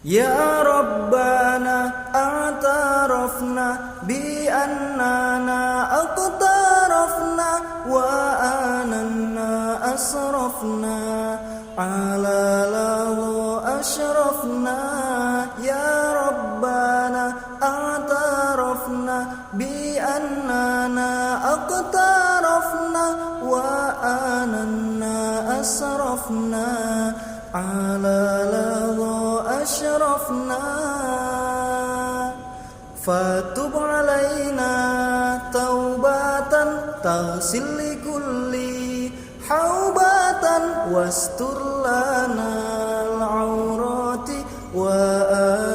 Ya rabbana a'tarafna bi annana aqtarafna wa ananna asrafna ala lahu ashrafna. Ya rabbana a'tarafna bi annana aqtarafna wa ananna asrafna ala lahu ashrafna. Fatub alaina taubatan taghsil li kulli haubatan wastur lana al-aurati wa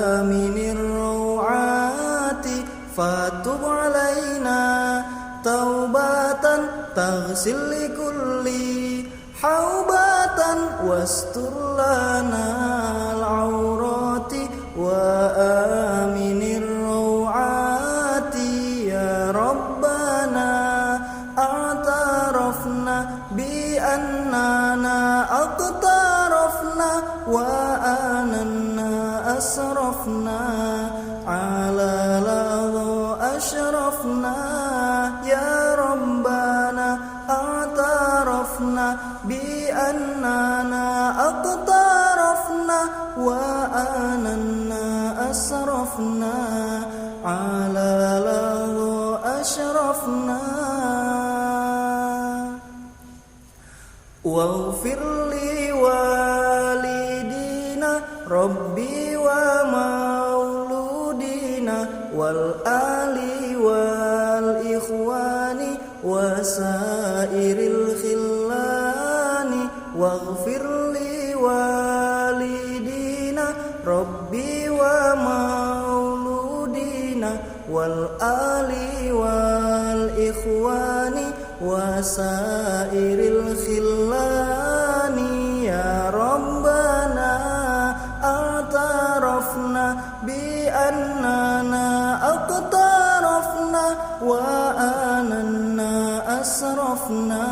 aminir rawati. Fatub alaina taubatan taghsil li kulli haubatan wastur lana al-aurati wa aminir rawati. Ya rabbana a'tarafna bi annana aqtarafna wa ananna asrafna ala lahu ashrafna. Ya rabbana a'tarafna bi annana aqtarafna wa ananna asrafna ala lahu ashrafna. Waghfir li walidina rabbi wa mauludina wal ali wal ikhwani wa sairil khillani. Waghfir li walidina rabbi wa mauludina wal ali wal ikhwani wa sairil khillani. Ya rabbana a'tarafna bi annana aqtarafna wa ananna asrafna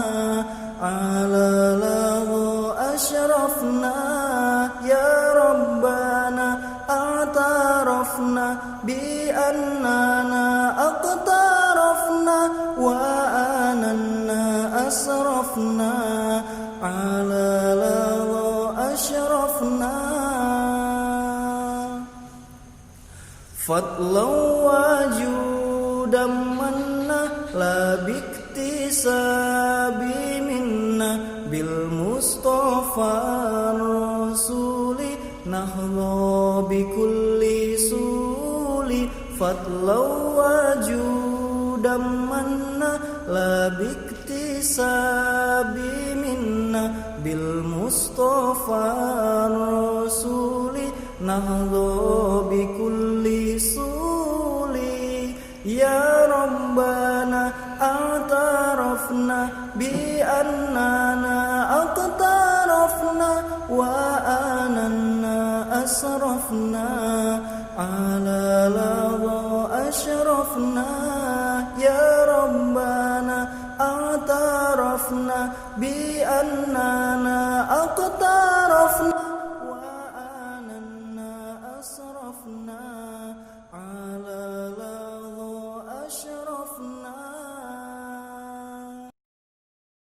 ala lahu ashrafna. Ya rabbana a'tarafna bi annana aqtarafna wa ananna asrafna ala lahu ashrafna. Fadlan wa judan manna la biktisabi minna bil mustafa rasuli nahla bi kulli suli. Fadlan wa judan manna la biktisabi minna bil mustafa rasuli nahla bi kulli suli. Ya rabbana a'tarafna bi annana aqtarafna wa ananna asrafna ala lahu ashrafna. Ya rabbana a'tarafna bi annana aqtarafna